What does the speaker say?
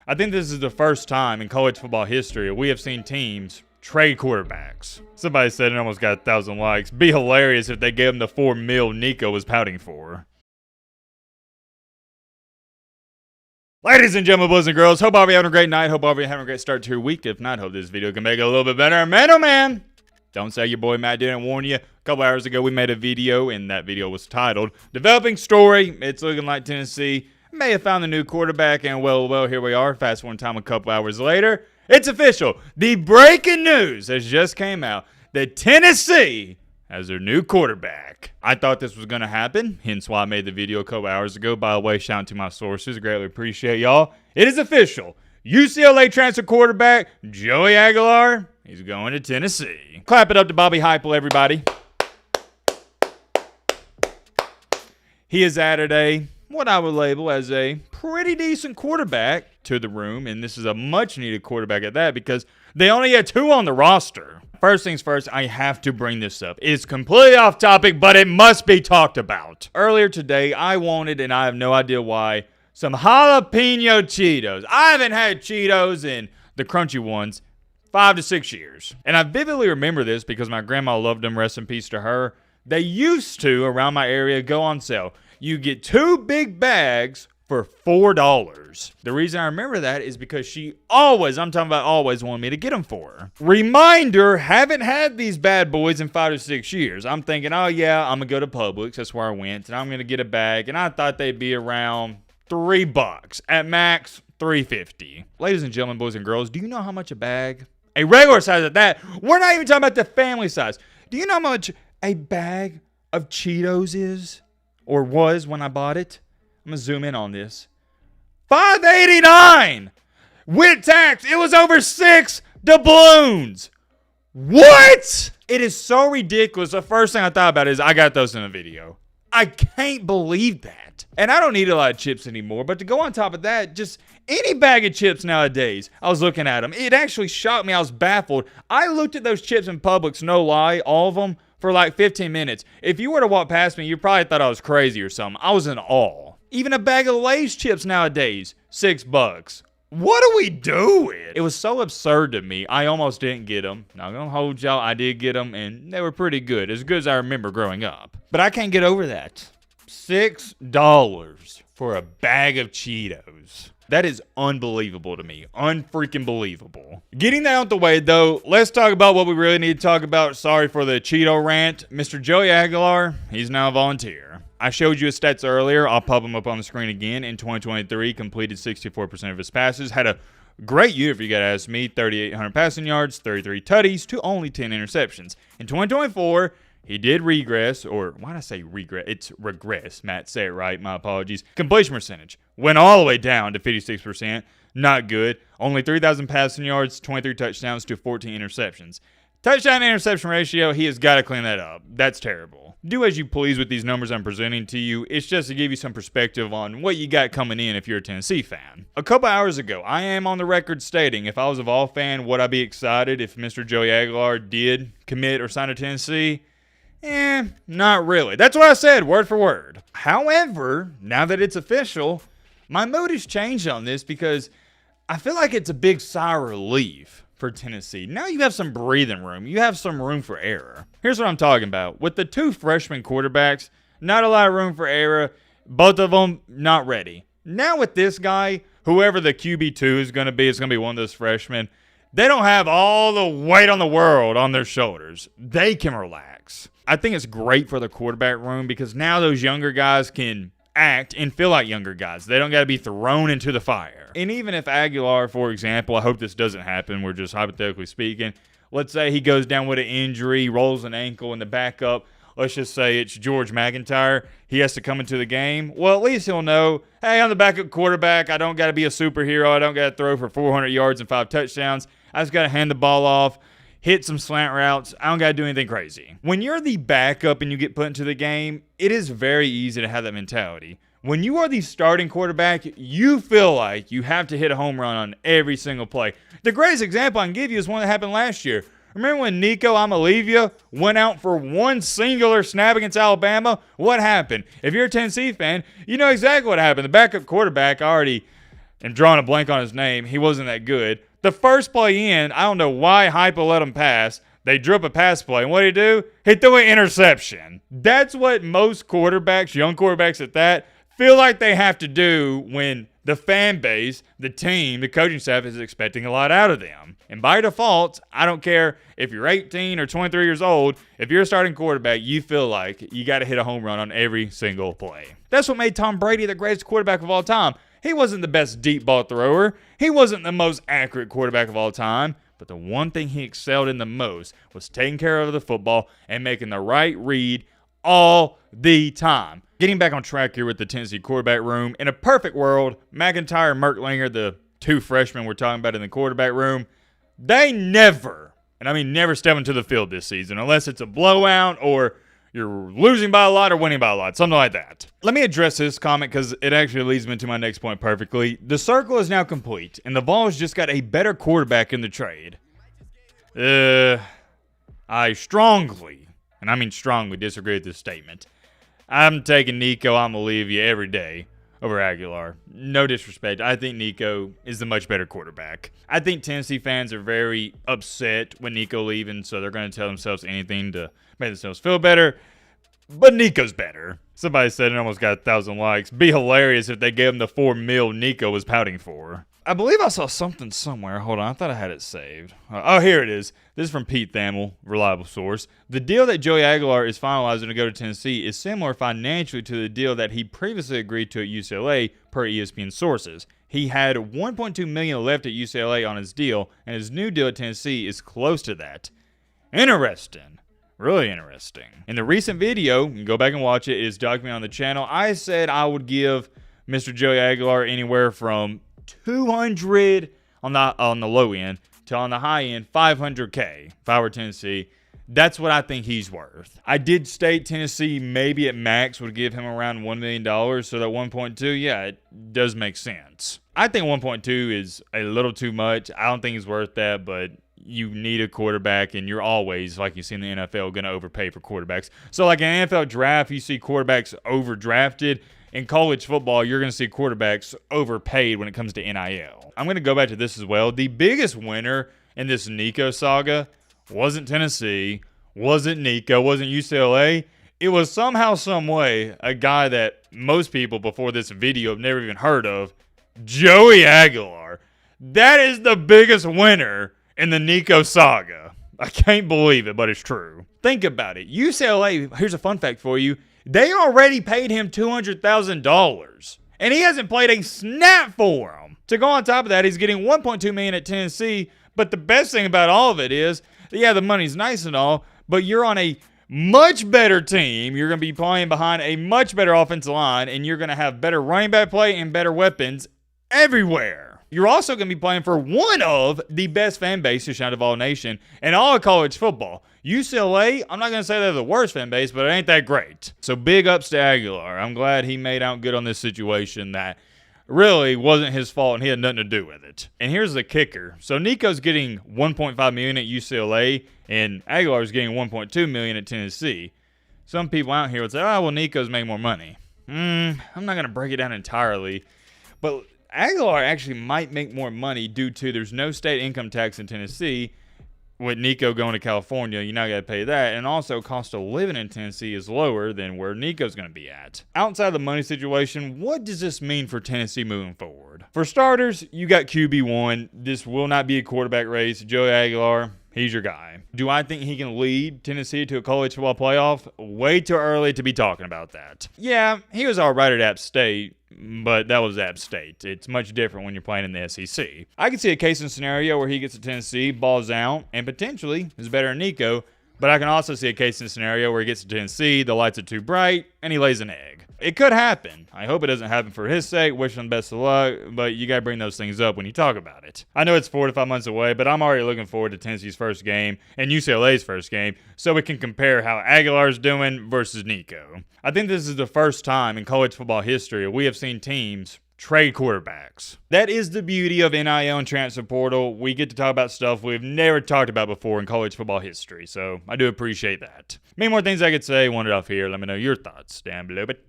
I think this is the first time in college football history we have seen teams trade quarterbacks. Somebody said it almost got 1,000 likes. Be hilarious if they gave him the $4 million Nico was pouting for. Ladies and gentlemen, boys and girls, hope all of you having a great night. Hope all of you having a great start to your week. If not, hope this video can make it a little bit better. Man, oh man! Don't say your boy Matt didn't warn you. A couple hours ago, we made a video, and that video was titled, Developing Story. It's looking like Tennessee may have found the new quarterback, and well, here we are. Fast forward time a couple hours later. It's official. The breaking news has just came out that Tennessee has their new quarterback. I thought this was going to happen, hence why I made the video a couple hours ago. By the way, shout out to my sources. Greatly appreciate y'all. It is official. UCLA transfer quarterback Joey Agalar, he's going to Tennessee. Clap it up to Bobby Heupel, everybody. He has added what I would label as a pretty decent quarterback to the room, and this is a much-needed quarterback at that because they only had 2 on the roster. First things first, I have to bring this up. It's completely off topic, but it must be talked about. Earlier today, I wanted, and I have no idea why, some jalapeno Cheetos. I haven't had Cheetos in the crunchy ones 5 to 6 years. And I vividly remember this because my grandma loved them, rest in peace to her. They used to, around my area, go on sale. You get 2 big bags for $4. The reason I remember that is because she always, I'm talking about always, wanted me to get them for her. Reminder, haven't had these bad boys in 5 to 6 years. I'm thinking, oh yeah, I'm going to go to Publix. That's where I went. And I'm going to get a bag. And I thought they'd be around $3. At max, $3.50. Ladies and gentlemen, boys and girls, do you know how much a bag? A regular size at that. We're not even talking about the family size. Do you know how much a bag of Cheetos is? Or was when I bought it? I'm going to zoom in on this. $5.89 with tax. It was over 6 doubloons. What? It is so ridiculous. The first thing I thought about is I got those in a video. I can't believe that. And I don't need a lot of chips anymore. But to go on top of that, just any bag of chips nowadays, I was looking at them. It actually shocked me. I was baffled. I looked at those chips in Publix, no lie, all of them, for like 15 minutes. If you were to walk past me, you probably thought I was crazy or something. I was in awe. Even a bag of Lay's chips nowadays, $6. What are we doing? It was so absurd to me, I almost didn't get them. Not gonna hold y'all, I did get them, and they were pretty good. As good as I remember growing up. But I can't get over that. $6 for a bag of Cheetos. That is unbelievable to me. Unfreaking believable. Getting that out the way, though, let's talk about what we really need to talk about. Sorry for the Cheeto rant. Mr. Joey Agalar, he's now a volunteer. I showed you his stats earlier. I'll pop them up on the screen again. In 2023, completed 64% of his passes. Had a great year, if you got to ask me. 3,800 passing yards, 33 tutties to only 10 interceptions. In 2024, he did regress, or why did I say regress? It's regress. Matt, say it right. My apologies. Completion percentage went all the way down to 56%. Not good. Only 3,000 passing yards, 23 touchdowns to 14 interceptions. Touchdown to interception ratio, he has got to clean that up. That's terrible. Do as you please with these numbers I'm presenting to you. It's just to give you some perspective on what you got coming in if you're a Tennessee fan. A couple hours ago, I am on the record stating if I was a Vol fan, would I be excited if Mr. Joey Agalar did commit or sign to Tennessee? Not really. That's what I said, word for word. However, now that it's official, my mood has changed on this because I feel like it's a big sigh of relief for Tennessee. Now you have some breathing room. You have some room for error. Here's what I'm talking about. With the 2 freshman quarterbacks, not a lot of room for error. Both of them not ready. Now with this guy, whoever the QB2 is going to be, it's going to be one of those freshmen. They don't have all the weight on the world on their shoulders. They can relax. I think it's great for the quarterback room because now those younger guys can act and feel like younger guys. They don't got to be thrown into the fire. And even if Agalar, for example, I hope this doesn't happen, we're just hypothetically speaking, let's say he goes down with an injury, rolls an ankle in the backup, let's just say it's George McIntyre, he has to come into the game, well, at least he'll know, hey, I'm the backup quarterback, I don't got to be a superhero, I don't got to throw for 400 yards and 5 touchdowns, I just got to hand the ball off, hit some slant routes. I don't got to do anything crazy. When you're the backup and you get put into the game, it is very easy to have that mentality. When you are the starting quarterback, you feel like you have to hit a home run on every single play. The greatest example I can give you is one that happened last year. Remember when Nico Amalivia went out for one singular snap against Alabama? What happened? If you're a Tennessee fan, you know exactly what happened. The backup quarterback already I'm drawing a blank on his name. He wasn't that good. The first play in, I don't know why Hypo let him pass. They drew up a pass play, and what did he do? He threw an interception. That's what most quarterbacks, young quarterbacks at that, feel like they have to do when the fan base, the team, the coaching staff is expecting a lot out of them. And by default, I don't care if you're 18 or 23 years old, if you're a starting quarterback, you feel like you got to hit a home run on every single play. That's what made Tom Brady the greatest quarterback of all time. He wasn't the best deep ball thrower. He wasn't the most accurate quarterback of all time. But the one thing he excelled in the most was taking care of the football and making the right read all the time. Getting back on track here with the Tennessee quarterback room. In a perfect world, McIntyre and Merklinger, the two freshmen we're talking about in the quarterback room, they never, and I mean never step into the field this season unless it's a blowout or you're losing by a lot or winning by a lot, something like that. Let me address this comment because it actually leads me to my next point perfectly. The circle is now complete, and the Vols just got a better quarterback in the trade. I strongly, and I mean strongly, disagree with this statement. I'm taking Nico Amalivia every day over Agalar. No disrespect. I think Nico is the much better quarterback. I think Tennessee fans are very upset with Nico leaving, so they're going to tell themselves anything to make themselves feel better. But Nico's better. Somebody said it almost got 1,000 likes. Be hilarious if they gave him the $4 million Nico was pouting for. I believe I saw something somewhere. Hold on, I thought I had it saved. Oh, here it is. This is from Pete Thamel, reliable source. The deal that Joey Agalar is finalizing to go to Tennessee is similar financially to the deal that he previously agreed to at UCLA, per ESPN sources. He had $1.2 million left at UCLA on his deal, and his new deal at Tennessee is close to that. Interesting. Really interesting. In the recent video, you can go back and watch it. It is documented on the channel. I said I would give Mr. Joey Agalar anywhere from 200 on the low end to on the high end $500K if I were Tennessee. That's what I think he's worth. I did state Tennessee maybe at max would give him around $1 million, so that 1.2, yeah, it does make sense. I think 1.2 is a little too much. I don't think he's worth that, but you need a quarterback, and you're always, like you see in the NFL, going to overpay for quarterbacks. So like an NFL draft, you see quarterbacks overdrafted. In college football, you're going to see quarterbacks overpaid when it comes to NIL. I'm going to go back to this as well. The biggest winner in this Nico saga wasn't Tennessee, wasn't Nico, wasn't UCLA. It was somehow, some way, a guy that most people before this video have never even heard of, Joey Agalar. That is the biggest winner in the Nico saga. I can't believe it, but it's true. Think about it. UCLA, here's a fun fact for you. They already paid him $200,000, and he hasn't played a snap for them. To go on top of that, he's getting $1.2 million at Tennessee, but the best thing about all of it is, yeah, the money's nice and all, but you're on a much better team. You're going to be playing behind a much better offensive line, and you're going to have better running back play and better weapons everywhere. You're also going to be playing for one of the best fan bases out of all nation and all of college football. UCLA, I'm not going to say they're the worst fan base, but it ain't that great. So big ups to Agalar. I'm glad he made out good on this situation that really wasn't his fault and he had nothing to do with it. And here's the kicker. So Nico's getting $1.5 million at UCLA and Aguilar's getting $1.2 million at Tennessee. Some people out here would say, oh, well, Nico's making more money. I'm not going to break it down entirely, but Agalar actually might make more money due to there's no state income tax in Tennessee. With Nico going to California, you're not going to pay that. And also, cost of living in Tennessee is lower than where Nico's going to be at. Outside of the money situation, what does this mean for Tennessee moving forward? For starters, you got QB1. This will not be a quarterback race. Joey Agalar, he's your guy. Do I think he can lead Tennessee to a college football playoff? Way too early to be talking about that. Yeah, he was all right at App State, but that was App State. It's much different when you're playing in the SEC. I can see a case and scenario where he gets to Tennessee, balls out, and potentially is better than Nico, but I can also see a case and scenario where he gets to Tennessee, the lights are too bright, and he lays an egg. It could happen. I hope it doesn't happen for his sake. Wish him best of luck, but you got to bring those things up when you talk about it. I know it's 4 to 5 months away, but I'm already looking forward to Tennessee's first game and UCLA's first game so we can compare how Aguilar's doing versus Nico. I think this is the first time in college football history we have seen teams trade quarterbacks. That is the beauty of NIL and transfer portal. We get to talk about stuff we've never talked about before in college football history, so I do appreciate that. Many more things I could say. Want it off here. Let me know your thoughts down below. But